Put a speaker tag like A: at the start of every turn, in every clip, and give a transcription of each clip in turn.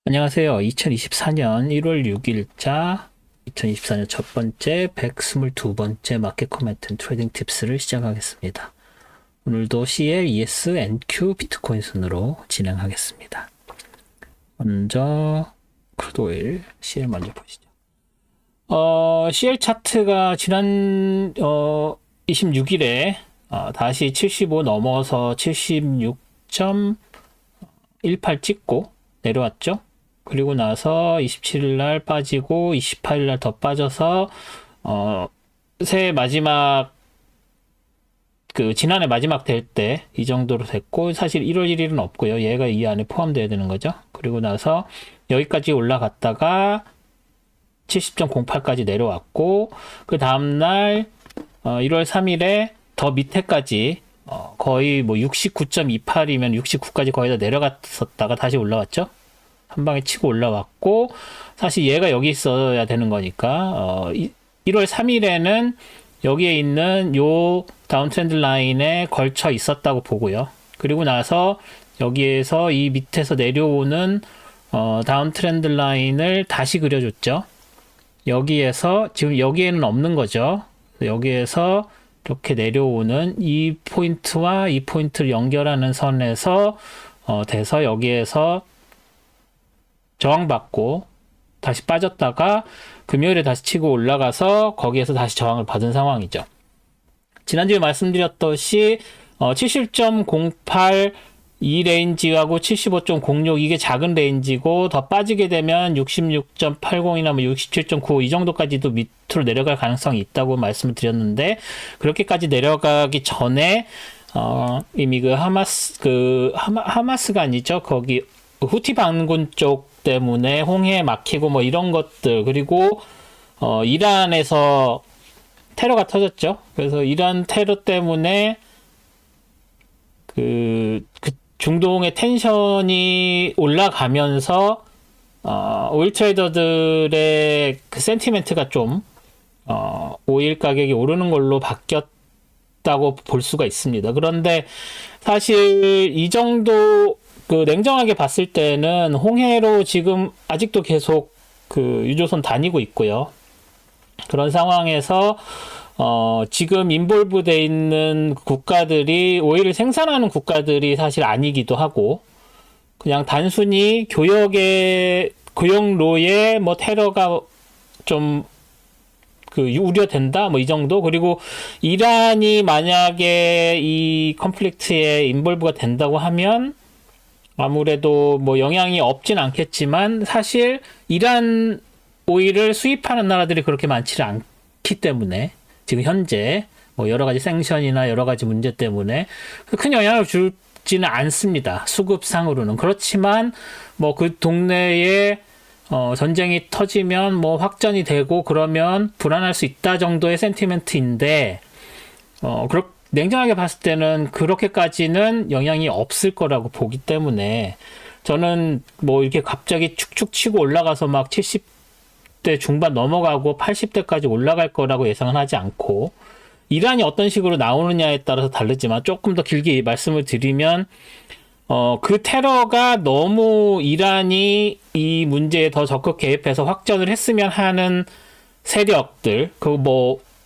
A: 안녕하세요. 2024년 1월 6일자 2024년 첫 번째 122번째 마켓 코멘트 트레이딩 팁스를 시작하겠습니다. 오늘도 CL, ES, NQ, 비트코인 순으로 진행하겠습니다. 먼저 크루드 오일 CL 먼저 보시죠. CL 차트가 지난 26일에 다시 75 넘어서 76.18 찍고 내려왔죠. 그리고 나서 27일 날 빠지고 28일 날 더 빠져서 새해 마지막 지난해 마지막 될 때 이 정도로 됐고, 사실 1월 1일은 없고요. 얘가 이 안에 포함되어야 되는 거죠. 그리고 나서 여기까지 올라갔다가 70.08까지 내려왔고, 그 다음날 1월 3일에 더 밑에까지 거의 뭐 69.28이면 69까지 거의 다 내려갔었다가 다시 올라왔죠. 한 방에 치고 올라왔고, 사실 얘가 여기 있어야 되는 거니까 1월 3일에는 여기에 있는 요 다운 트렌드 라인에 걸쳐 있었다고 보고요. 그리고 나서 여기에서 이 밑에서 내려오는 다운 트렌드 라인을 다시 그려줬죠. 여기에서 지금 여기에는 없는 거죠. 여기에서 이렇게 내려오는 이 포인트와 이 포인트를 연결하는 선에서 돼서 여기에서 저항받고 다시 빠졌다가 금요일에 다시 치고 올라가서 거기에서 다시 저항을 받은 상황이죠. 지난주에 말씀드렸듯이 70.08 이 레인지하고 75.06 이게 작은 레인지고, 더 빠지게 되면 66.80이나 뭐 67.95 이 정도까지도 밑으로 내려갈 가능성이 있다고 말씀을 드렸는데, 그렇게까지 내려가기 전에 이미 하마스가 아니죠. 거기 후티 반군 쪽 때문에 홍해 막히고 뭐 이런 것들, 그리고 이란에서 테러가 터졌죠. 그래서 이란 테러 때문에 그 중동의 텐션이 올라가면서 오일 트레이더들의 그 센티멘트가 좀 오일 가격이 오르는 걸로 바뀌었다고 볼 수가 있습니다. 그런데 사실 이 정도 냉정하게 봤을 때는 홍해로 지금 아직도 계속 유조선 다니고 있고요. 그런 상황에서 지금 인볼브돼 있는 국가들이 오일을 생산하는 국가들이 사실 아니기도 하고, 그냥 단순히 교역로에 뭐 테러가 좀 우려된다 뭐 이 정도. 그리고 이란이 만약에 이 컨플릭트에 인볼브가 된다고 하면 아무래도 뭐 영향이 없진 않겠지만, 사실 이란 오일을 수입하는 나라들이 그렇게 많지는 않기 때문에 지금 현재 뭐 여러 가지 생션이나 여러 가지 문제 때문에 큰 영향을 주지는 않습니다. 수급상으로는. 그렇지만 뭐 그 동네에 전쟁이 터지면 뭐 확전이 되고 그러면 불안할 수 있다 정도의 센티멘트인데, 냉정하게 봤을 때는 그렇게까지는 영향이 없을 거라고 보기 때문에, 저는 뭐 이렇게 갑자기 축축 치고 올라가서 막 70대 중반 넘어가고 80대까지 올라갈 거라고 예상은 하지 않고, 이란이 어떤 식으로 나오느냐에 따라서 다르지만, 조금 더 길게 말씀을 드리면 그 테러가 너무 이란이 이 문제에 더 적극 개입해서 확전을 했으면 하는 세력들,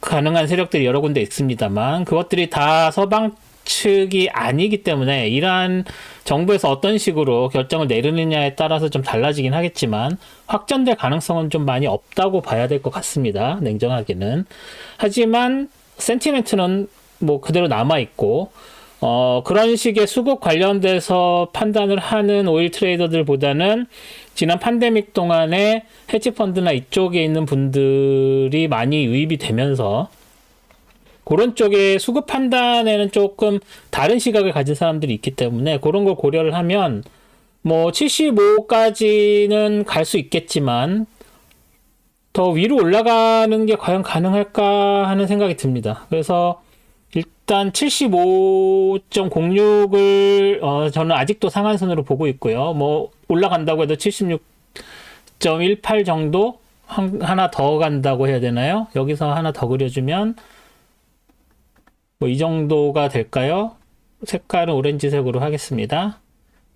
A: 가능한 세력들이 여러 군데 있습니다만, 그것들이 다 서방 측이 아니기 때문에 이란 정부에서 어떤 식으로 결정을 내리느냐에 따라서 좀 달라지긴 하겠지만, 확전될 가능성은 좀 많이 없다고 봐야 될 것 같습니다. 냉정하게는. 하지만 센티멘트는 뭐 그대로 남아있고, 그런 식의 수급 관련돼서 판단을 하는 오일 트레이더들보다는 지난 팬데믹 동안에 헤지펀드나 이쪽에 있는 분들이 많이 유입이 되면서 그런 쪽에 수급 판단에는 조금 다른 시각을 가진 사람들이 있기 때문에, 그런 걸 고려를 하면 뭐 75까지는 갈 수 있겠지만 더 위로 올라가는 게 과연 가능할까 하는 생각이 듭니다. 그래서 일단 75.06을 저는 아직도 상한선으로 보고 있고요. 뭐 올라간다고 해도 76.18 정도 하나 더 간다고 해야 되나요? 여기서 하나 더 그려주면 뭐 이 정도가 될까요? 색깔은 오렌지색으로 하겠습니다.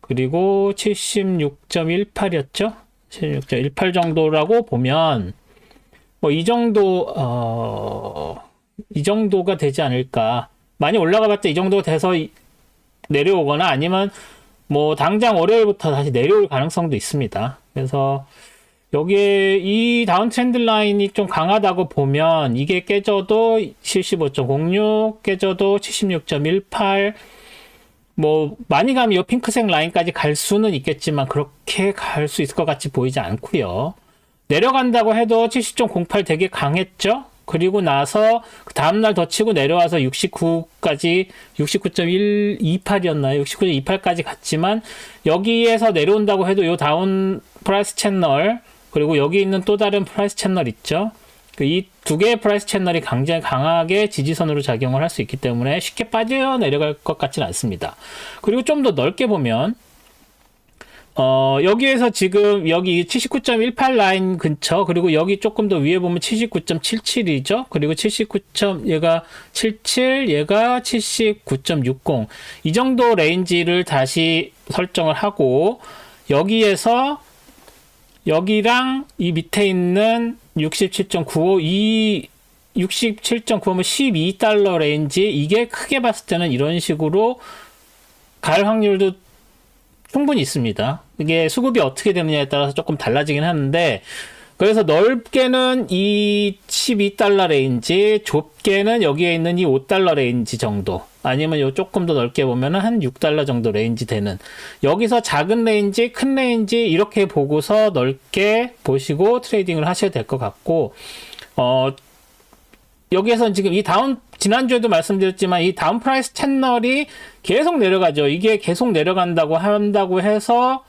A: 그리고 76.18이었죠? 76.18 정도라고 보면 뭐 이 정도가 되지 않을까. 많이 올라가 봤자 이 정도 돼서 내려오거나 아니면 뭐 당장 월요일부터 다시 내려올 가능성도 있습니다. 그래서 여기에 이 다운 트렌드 라인이 좀 강하다고 보면 이게 깨져도 75.06 깨져도 76.18 뭐 많이 가면 이 핑크색 라인까지 갈 수는 있겠지만 그렇게 갈 수 있을 것 같이 보이지 않고요. 내려간다고 해도 70.08 되게 강했죠. 그리고 나서 그 다음날 더 치고 내려와서 69까지 69.128이었나요? 69.28까지 갔지만 여기에서 내려온다고 해도 이 다운 프라이스 채널 그리고 여기 있는 또 다른 프라이스 채널 있죠. 이 두 개의 프라이스 채널이 굉장히 강하게 지지선으로 작용을 할 수 있기 때문에 쉽게 빠져 내려갈 것 같지는 않습니다. 그리고 좀 더 넓게 보면 여기에서 지금 여기 79.18 라인 근처 그리고 여기 조금 더 위에 보면 79.77이죠. 그리고 79. 얘가 77, 얘가 79.60 이 정도 레인지를 다시 설정을 하고 여기에서 여기랑 이 밑에 있는 67.95 이 67.95면 12달러 레인지 이게 크게 봤을 때는 이런 식으로 갈 확률도 충분히 있습니다. 이게 수급이 어떻게 되느냐에 따라서 조금 달라지긴 하는데 그래서 넓게는 이 12달러 레인지 좁게는 여기에 있는 이 5달러 레인지 정도 아니면 요 조금 더 넓게 보면은 한 6달러 정도 레인지 되는 여기서 작은 레인지 큰 레인지 이렇게 보고서 넓게 보시고 트레이딩을 하셔야 될 것 같고 여기에서 지금 이 다운 지난주에도 말씀드렸지만 이 다운 프라이스 채널이 계속 내려가죠. 이게 계속 내려간다고 한다고 해서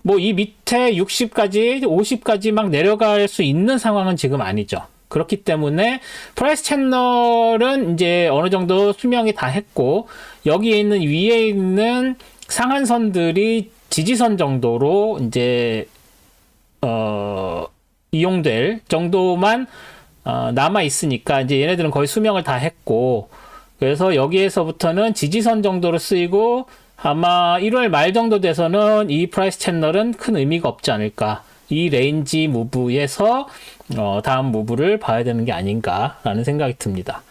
A: 뭐 이 밑에 60까지 50까지 막 내려갈 수 있는 상황은 지금 아니죠. 그렇기 때문에 프라이스 채널은 이제 어느 정도 수명이 다 했고 여기에 있는 위에 있는 상한선들이 지지선 정도로 이제 이용될 정도만 남아 있으니까 이제 얘네들은 거의 수명을 다 했고 그래서 여기에서부터는 지지선 정도로 쓰이고 아마 1월 말 정도 돼서는 이 프라이스 채널은 큰 의미가 없지 않을까. 이 레인지 무브에서 다음 무브를 봐야 되는 게 아닌가라는 생각이 듭니다.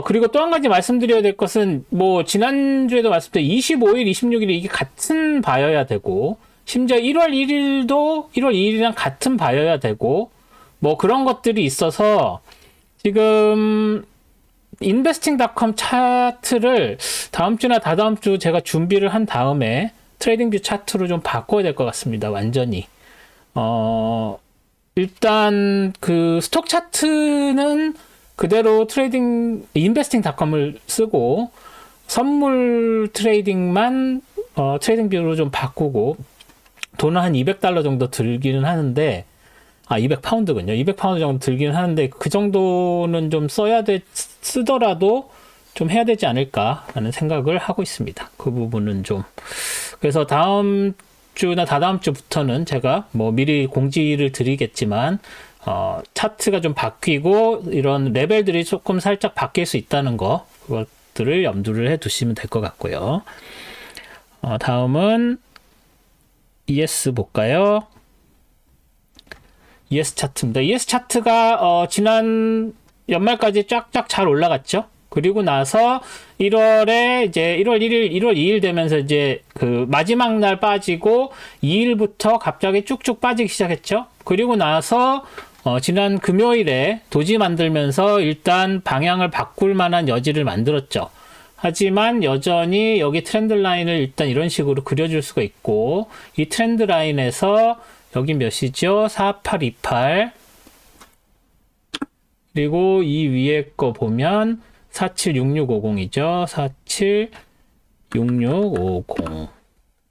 A: 그리고 또 한 가지 말씀드려야 될 것은 뭐 지난주에도 말씀드린 25일, 26일 이게 같은 바여야 되고 심지어 1월 1일도 1월 2일이랑 같은 바여야 되고 뭐 그런 것들이 있어서 지금 investing.com 차트를 다음 주나 다다음 주 제가 준비를 한 다음에 트레이딩뷰 차트로 좀 바꿔야 될 것 같습니다. 완전히. 일단 그 스톡 차트는 그대로 investing.com을 쓰고 선물 트레이딩만 트레이딩뷰로 좀 바꾸고 돈은 한 $200 정도 들기는 하는데 200파운드군요. 200파운드 정도 들기는 하는데 그 정도는 좀 쓰더라도 좀 해야 되지 않을까라는 생각을 하고 있습니다. 그 부분은 좀 그래서 다음 주나 다다음 주부터는 제가 뭐 미리 공지를 드리겠지만 차트가 좀 바뀌고 이런 레벨들이 조금 살짝 바뀔 수 있다는 거 그것들을 염두를 해 두시면 될 것 같고요. 다음은 ES 볼까요? ES 차트입니다. ES 차트가 지난 연말까지 쫙쫙 잘 올라갔죠. 그리고 나서 1월에 이제 1월 1일, 1월 2일 되면서 이제 그 마지막 날 빠지고 2일부터 갑자기 쭉쭉 빠지기 시작했죠. 그리고 나서 지난 금요일에 도지 만들면서 일단 방향을 바꿀 만한 여지를 만들었죠. 하지만 여전히 여기 트렌드 라인을 일단 이런 식으로 그려줄 수가 있고 이 트렌드 라인에서 여기 몇이죠? 4828 그리고 이 위에 거 보면 476650이죠. 476650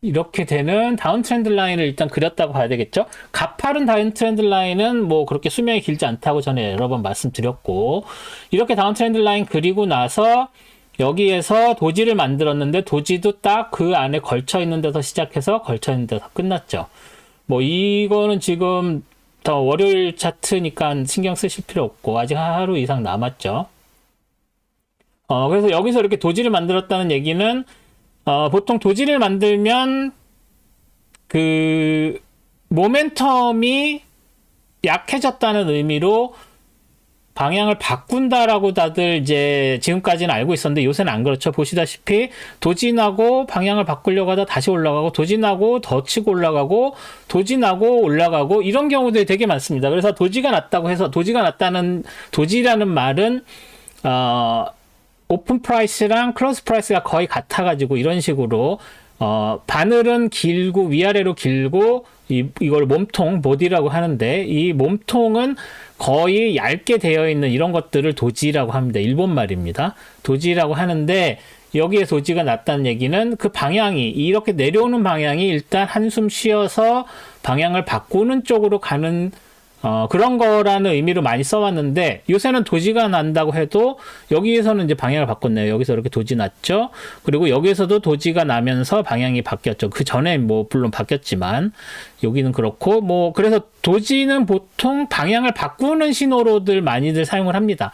A: 이렇게 되는 다운 트렌드 라인을 일단 그렸다고 봐야 되겠죠. 가파른 다운 트렌드 라인은 뭐 그렇게 수명이 길지 않다고 전에 여러 번 말씀드렸고 이렇게 다운 트렌드 라인 그리고 나서 여기에서 도지를 만들었는데 도지도 딱 그 안에 걸쳐 있는 데서 시작해서 걸쳐 있는 데서 끝났죠. 뭐 이거는 지금 더 월요일 차트니까 신경 쓰실 필요 없고 아직 하루 이상 남았죠. 그래서 여기서 이렇게 도지를 만들었다는 얘기는 보통 도지를 만들면 그 모멘텀이 약해졌다는 의미로 방향을 바꾼다라고 다들 이제 지금까지는 알고 있었는데 요새는 안 그렇죠. 보시다시피 도진하고 방향을 바꾸려고 하다 다시 올라가고 도진하고 더 치고 올라가고 도진하고 올라가고 이런 경우들이 되게 많습니다. 그래서 도지가 났다고 해서 도지가 났다는 도지라는 말은 오픈 프라이스랑 클로즈 프라이스가 거의 같아가지고 이런 식으로 바늘은 길고 위아래로 길고 이걸 몸통 보디라고 하는데 이 몸통은 거의 얇게 되어 있는 이런 것들을 도지라고 합니다. 일본 말입니다. 도지라고 하는데 여기에 도지가 났다는 얘기는 그 방향이 이렇게 내려오는 방향이 일단 한숨 쉬어서 방향을 바꾸는 쪽으로 가는 그런 거라는 의미로 많이 써왔는데 요새는 도지가 난다고 해도 여기에서는 이제 방향을 바꿨네요. 여기서 이렇게 도지 났죠. 그리고 여기에서도 도지가 나면서 방향이 바뀌었죠. 그 전에 뭐 물론 바뀌었지만 여기는 그렇고 뭐 그래서 도지는 보통 방향을 바꾸는 신호로들 많이들 사용을 합니다.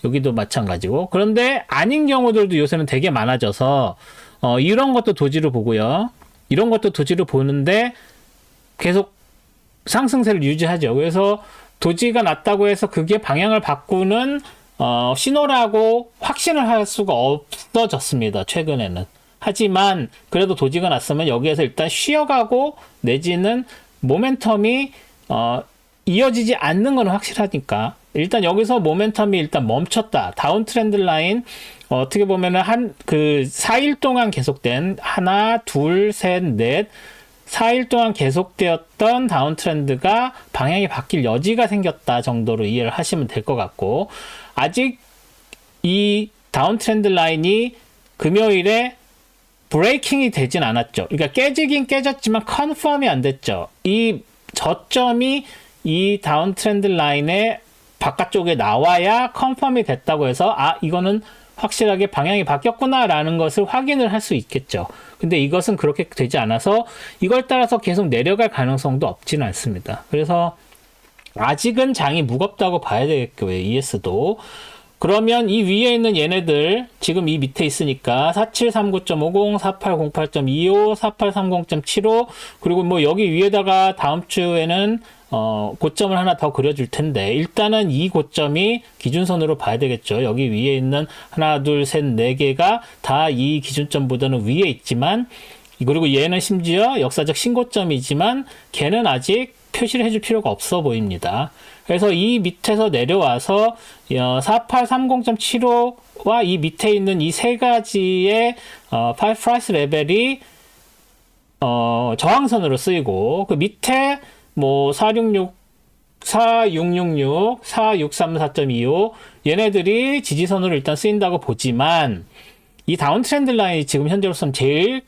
A: 여기도 마찬가지고 그런데 아닌 경우들도 요새는 되게 많아져서 이런 것도 도지로 보고요. 이런 것도 도지로 보는데 계속 상승세를 유지하죠. 그래서 도지가 났다고 해서 그게 방향을 바꾸는 신호라고 확신을 할 수가 없어졌습니다. 최근에는. 하지만 그래도 도지가 났으면 여기에서 일단 쉬어가고 내지는 모멘텀이 이어지지 않는 건 확실하니까 일단 여기서 모멘텀이 일단 멈췄다. 다운 트렌드 라인 어떻게 보면은 그 4일 동안 계속된 하나, 둘, 셋, 넷 4일 동안 계속되었던 다운 트렌드가 방향이 바뀔 여지가 생겼다 정도로 이해를 하시면 될 것 같고 아직 이 다운 트렌드 라인이 금요일에 브레이킹이 되진 않았죠. 그러니까 깨지긴 깨졌지만 컨펌이 안 됐죠. 이 저점이 이 다운 트렌드 라인의 바깥쪽에 나와야 컨펌이 됐다고 해서 이거는 확실하게 방향이 바뀌었구나 라는 것을 확인을 할 수 있겠죠. 근데 이것은 그렇게 되지 않아서 이걸 따라서 계속 내려갈 가능성도 없지는 않습니다. 그래서 아직은 장이 무겁다고 봐야 되겠고요. ES도. 그러면 이 위에 있는 얘네들 지금 이 밑에 있으니까 4739.50, 4808.25, 4830.75 그리고 뭐 여기 위에다가 다음 주에는 고점을 하나 더 그려줄 텐데 일단은 이 고점이 기준선으로 봐야 되겠죠. 여기 위에 있는 하나, 둘, 셋, 네 개가 다 이 기준점보다는 위에 있지만 그리고 얘는 심지어 역사적 신고점이지만 걔는 아직 표시를 해줄 필요가 없어 보입니다. 그래서 이 밑에서 내려와서 4830.75와 이 밑에 있는 이 세 가지의 프라이스 레벨이 저항선으로 쓰이고 그 밑에 뭐 4666, 4634.25 얘네들이 지지선으로 일단 쓰인다고 보지만 이 다운 트렌드 라인이 지금 현재로서는 제일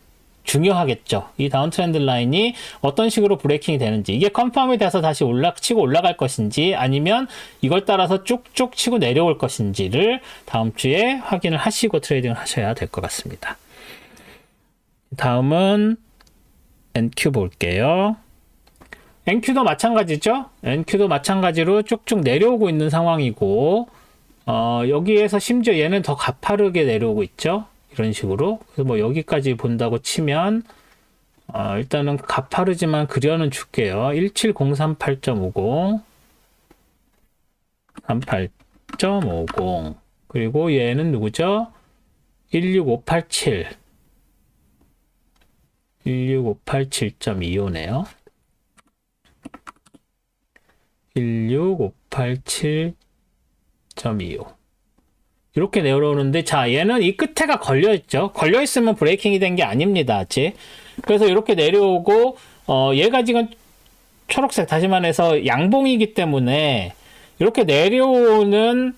A: 중요하겠죠. 이 다운 트렌드 라인이 어떤 식으로 브레이킹이 되는지 이게 컨펌이 돼서 다시 치고 올라갈 것인지 아니면 이걸 따라서 쭉쭉 치고 내려올 것인지를 다음 주에 확인을 하시고 트레이딩을 하셔야 될 것 같습니다. 다음은 NQ 볼게요. NQ도 마찬가지죠. NQ도 마찬가지로 쭉쭉 내려오고 있는 상황이고 여기에서 심지어 얘는 더 가파르게 내려오고 있죠. 이런 식으로. 그래서 뭐 여기까지 본다고 치면 일단은 가파르지만 그려는 줄게요. 17038.50 38.50 그리고 얘는 누구죠? 16587 16587.25네요. 16587.25 이렇게 내려오는데 자 얘는 이 끝에가 걸려있죠. 걸려있으면 브레이킹이 된 게 아닙니다. 아직. 그래서 이렇게 내려오고 얘가 지금 초록색 다시 말해서 양봉이기 때문에 이렇게 내려오는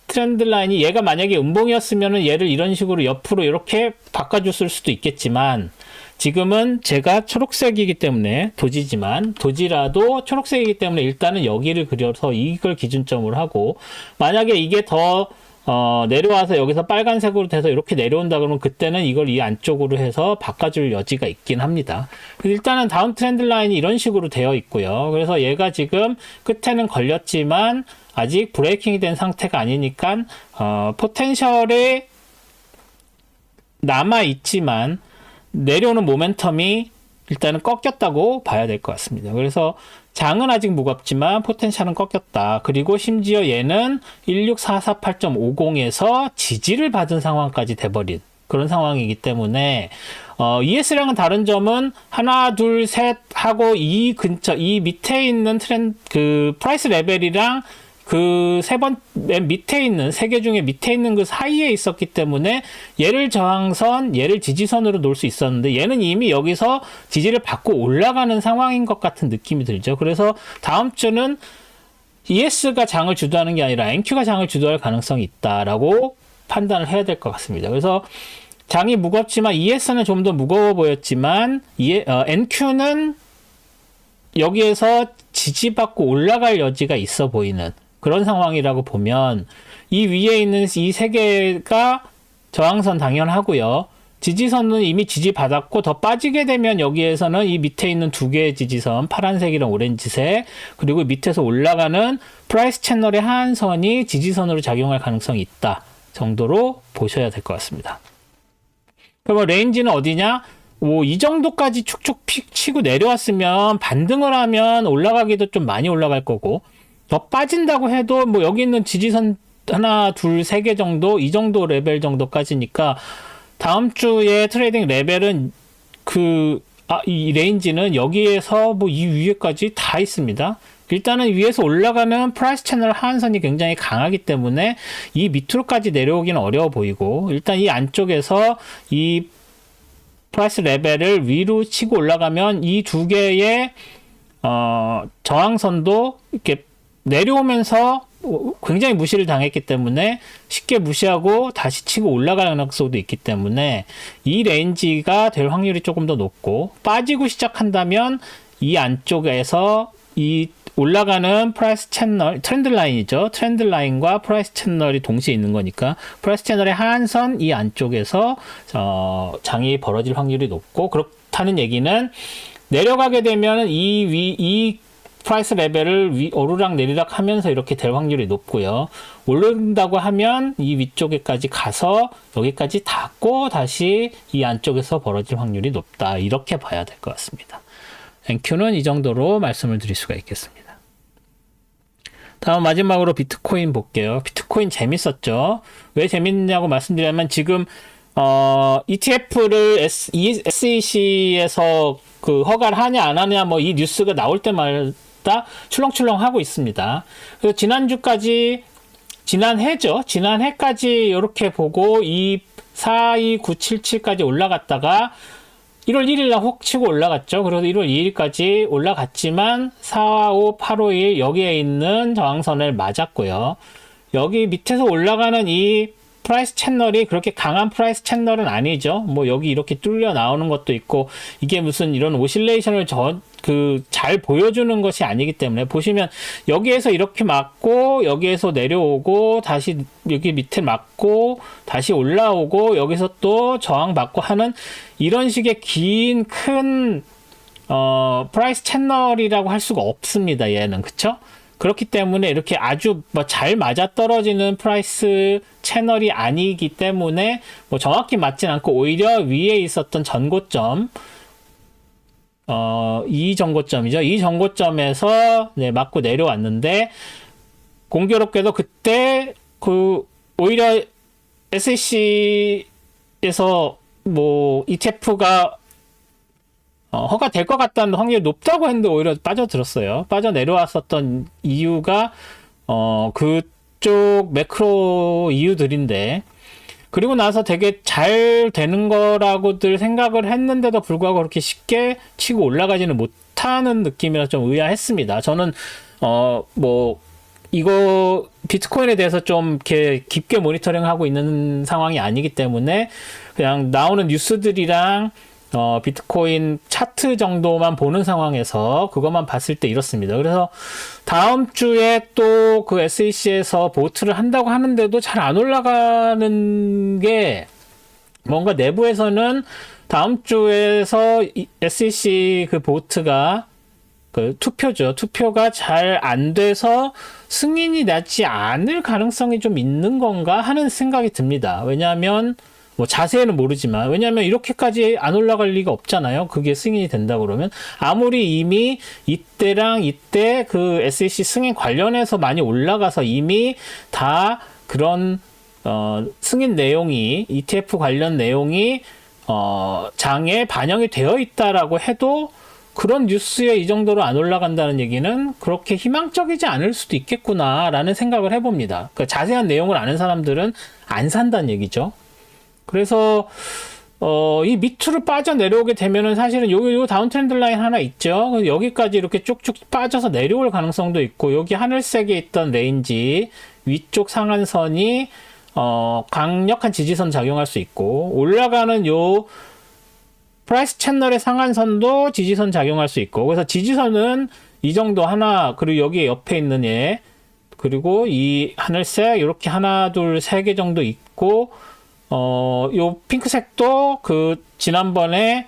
A: 트렌드 라인이 얘가 만약에 음봉이었으면 얘를 이런 식으로 옆으로 이렇게 바꿔줬을 수도 있겠지만 지금은 제가 초록색이기 때문에 도지지만 도지라도 초록색이기 때문에 일단은 여기를 그려서 이걸 기준점으로 하고 만약에 이게 더 내려와서 여기서 빨간색으로 돼서 이렇게 내려온다 그러면 그때는 이걸 이 안쪽으로 해서 바꿔줄 여지가 있긴 합니다. 일단은 다운 트렌드 라인이 이런 식으로 되어 있고요. 그래서 얘가 지금 끝에는 걸렸지만 아직 브레이킹이 된 상태가 아니니까 포텐셜이 남아 있지만 내려오는 모멘텀이 일단은 꺾였다고 봐야 될 것 같습니다. 그래서 장은 아직 무겁지만 포텐셜은 꺾였다. 그리고 심지어 얘는 16448.50에서 지지를 받은 상황까지 돼버린 그런 상황이기 때문에 ES랑은 다른 점은 하나, 둘, 셋 하고 이 근처, 이 밑에 있는 그 프라이스 레벨이랑 그 맨 밑에 있는 세 개 중에 밑에 있는 그 사이에 있었기 때문에 얘를 저항선, 얘를 지지선으로 놓을 수 있었는데 얘는 이미 여기서 지지를 받고 올라가는 상황인 것 같은 느낌이 들죠. 그래서 다음 주는 ES가 장을 주도하는 게 아니라 NQ가 장을 주도할 가능성이 있다라고 판단을 해야 될 것 같습니다. 그래서 장이 무겁지만 ES는 좀 더 무거워 보였지만 NQ는 여기에서 지지받고 올라갈 여지가 있어 보이는 그런 상황이라고 보면 이 위에 있는 이 세 개가 저항선 당연하고요. 지지선은 이미 지지받았고 더 빠지게 되면 여기에서는 이 밑에 있는 두 개의 지지선 파란색이랑 오렌지색 그리고 밑에서 올라가는 프라이스 채널의 하한선이 지지선으로 작용할 가능성이 있다 정도로 보셔야 될 것 같습니다. 그럼 레인지는 어디냐? 이 정도까지 축축 치고 내려왔으면 반등을 하면 올라가기도 좀 많이 올라갈 거고 더 빠진다고 해도 뭐 여기 있는 지지선 하나, 둘, 세 개 정도 이 정도 레벨 정도까지니까 다음 주에 트레이딩 레벨은 이 레인지는 여기에서 뭐 이 위에까지 다 있습니다. 일단은 위에서 올라가면 프라이스 채널 하한선이 굉장히 강하기 때문에 이 밑으로까지 내려오기는 어려워 보이고 일단 이 안쪽에서 이 프라이스 레벨을 위로 치고 올라가면 이 두 개의 저항선도 이렇게 내려오면서 굉장히 무시를 당했기 때문에 쉽게 무시하고 다시 치고 올라가는 가능성도 있기 때문에 이 레인지가 될 확률이 조금 더 높고 빠지고 시작한다면 이 안쪽에서 이 올라가는 프라이스 채널, 트렌드 라인이죠. 트렌드 라인과 프라이스 채널이 동시에 있는 거니까 프라이스 채널의 하한선 이 안쪽에서 장이 벌어질 확률이 높고 그렇다는 얘기는 내려가게 되면 이 프라이스 레벨을 오르락 내리락 하면서 이렇게 될 확률이 높고요. 오른다고 하면 이 위쪽에까지 가서 여기까지 닿고 다시 이 안쪽에서 벌어질 확률이 높다. 이렇게 봐야 될 것 같습니다. NQ는 이 정도로 말씀을 드릴 수가 있겠습니다. 다음 마지막으로 비트코인 볼게요. 비트코인 재밌었죠? 왜 재밌냐고 말씀드리면 지금 ETF를 SEC에서 허가를 하냐 안 하냐 뭐 이 뉴스가 나올 때마다 출렁출렁 하고 있습니다. 그래서 지난해까지 이렇게 보고 이 42977까지 올라갔다가 1월 1일날 혹 치고 올라갔죠. 그래서 1월 2일까지 올라갔지만 45851 여기에 있는 저항선을 맞았고요. 여기 밑에서 올라가는 이 프라이스 채널이 그렇게 강한 프라이스 채널은 아니죠. 뭐 여기 이렇게 뚫려 나오는 것도 있고 이게 무슨 이런 오실레이션을 잘 보여주는 것이 아니기 때문에 보시면 여기에서 이렇게 맞고 여기에서 내려오고 다시 여기 밑에 맞고 다시 올라오고 여기서 또 저항받고 하는 이런 식의 긴 큰 프라이스 채널이라고 할 수가 없습니다. 얘는 그쵸? 그렇기 때문에 이렇게 아주 잘 맞아떨어지는 프라이스 채널이 아니기 때문에 정확히 맞진 않고 오히려 위에 있었던 전고점 이 전고점이죠. 이 전고점에서 맞고 내려왔는데 공교롭게도 그때 오히려 SEC에서 ETF가 허가될 것 같다는 확률이 높다고 했는데 오히려 빠져들었어요. 빠져내려왔었던 이유가 그쪽 매크로 이유들인데 그리고 나서 되게 잘 되는 거라고들 생각을 했는데도 불구하고 그렇게 쉽게 치고 올라가지는 못하는 느낌이라 좀 의아했습니다. 저는 이거 비트코인에 대해서 좀 이렇게 깊게 모니터링하고 있는 상황이 아니기 때문에 그냥 나오는 뉴스들이랑 비트코인 차트 정도만 보는 상황에서 그것만 봤을 때 이렇습니다. 그래서 다음 주에 또 그 SEC에서 보트를 한다고 하는데도 잘 안 올라가는 게 뭔가 내부에서는 다음 주에서 SEC 그 보트가 투표죠. 투표가 잘 안 돼서 승인이 나지 않을 가능성이 좀 있는 건가 하는 생각이 듭니다. 왜냐하면 뭐 자세히는 모르지만, 왜냐하면 이렇게까지 안 올라갈 리가 없잖아요. 그게 승인이 된다 그러면. 아무리 이미 이때랑 이때 그 SEC 승인 관련해서 많이 올라가서 이미 다 그런 승인 내용이, ETF 관련 내용이 장에 반영이 되어 있다라고 해도 그런 뉴스에 이 정도로 안 올라간다는 얘기는 그렇게 희망적이지 않을 수도 있겠구나라는 생각을 해봅니다. 그러니까 자세한 내용을 아는 사람들은 안 산다는 얘기죠. 그래서 이 밑으로 빠져 내려오게 되면은 사실은 요 다운 트렌드 라인 하나 있죠. 여기까지 이렇게 쭉쭉 빠져서 내려올 가능성도 있고, 여기 하늘색에 있던 레인지 위쪽 상한선이 강력한 지지선 작용할 수 있고, 올라가는 요 프라이스 채널의 상한선도 지지선 작용할 수 있고, 그래서 지지선은 이 정도 하나, 그리고 여기 옆에 있는 얘, 그리고 이 하늘색 이렇게 하나 둘 세 개 정도 있고, 요 핑크색도 그 지난번에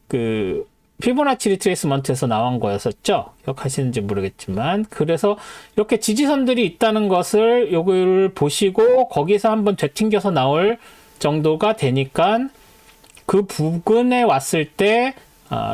A: 그 피보나치 리트레이스먼트에서 나온 거였었죠. 기억하시는지 모르겠지만, 그래서 이렇게 지지선들이 있다는 것을 요걸 보시고 거기서 한번 되튕겨서 나올 정도가 되니까 그 부근에 왔을 때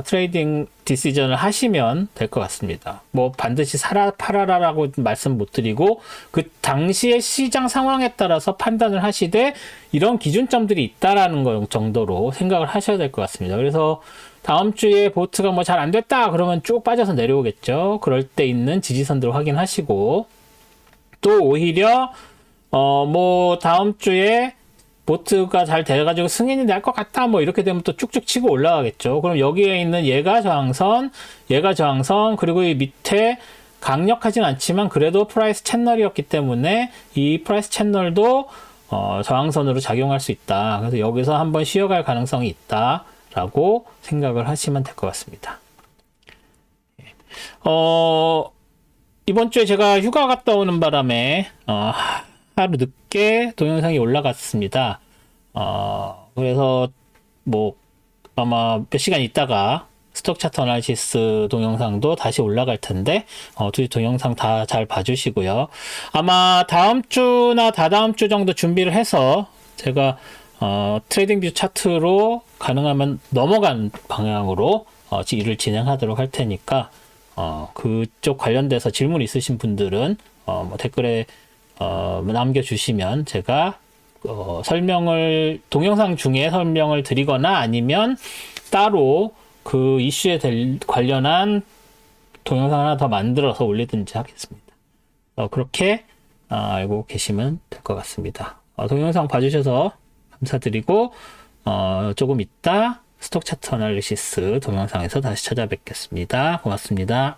A: 트레이딩 디시전을 하시면 될 것 같습니다. 뭐 반드시 사라 팔아라라고 말씀 못 드리고, 그 당시의 시장 상황에 따라서 판단을 하시되 이런 기준점들이 있다라는 거 정도로 생각을 하셔야 될 것 같습니다. 그래서 다음 주에 보트가 뭐 잘 안 됐다 그러면 쭉 빠져서 내려오겠죠. 그럴 때 있는 지지선들 확인하시고, 또 오히려 뭐 다음 주에 보트가 잘 돼가지고 승인이 날 것 같다 뭐 이렇게 되면 또 쭉쭉 치고 올라가겠죠. 그럼 여기에 있는 얘가 저항선, 그리고 이 밑에 강력하진 않지만 그래도 프라이스 채널이었기 때문에 이 프라이스 채널도 저항선으로 작용할 수 있다. 그래서 여기서 한번 쉬어갈 가능성이 있다라고 생각을 하시면 될 것 같습니다. 이번 주에 제가 휴가 갔다 오는 바람에 하루 늦게 동영상이 올라갔습니다. 그래서 뭐 아마 몇 시간 있다가 스톡 차트 어널리시스 동영상도 다시 올라갈 텐데 두 동영상 다 잘 봐주시고요. 아마 다음 주나 다다음 주 정도 준비를 해서 제가 트레이딩 뷰 차트로 가능하면 넘어간 방향으로 일을 진행하도록 할 테니까 그쪽 관련돼서 질문 있으신 분들은 뭐 댓글에 남겨주시면 제가 동영상 중에 설명을 드리거나 아니면 따로 그 이슈에 관련한 동영상 하나 더 만들어서 올리든지 하겠습니다. 그렇게 알고 계시면 될 것 같습니다. 동영상 봐주셔서 감사드리고, 조금 이따 스톡 차트 어널리시스 동영상에서 다시 찾아뵙겠습니다. 고맙습니다.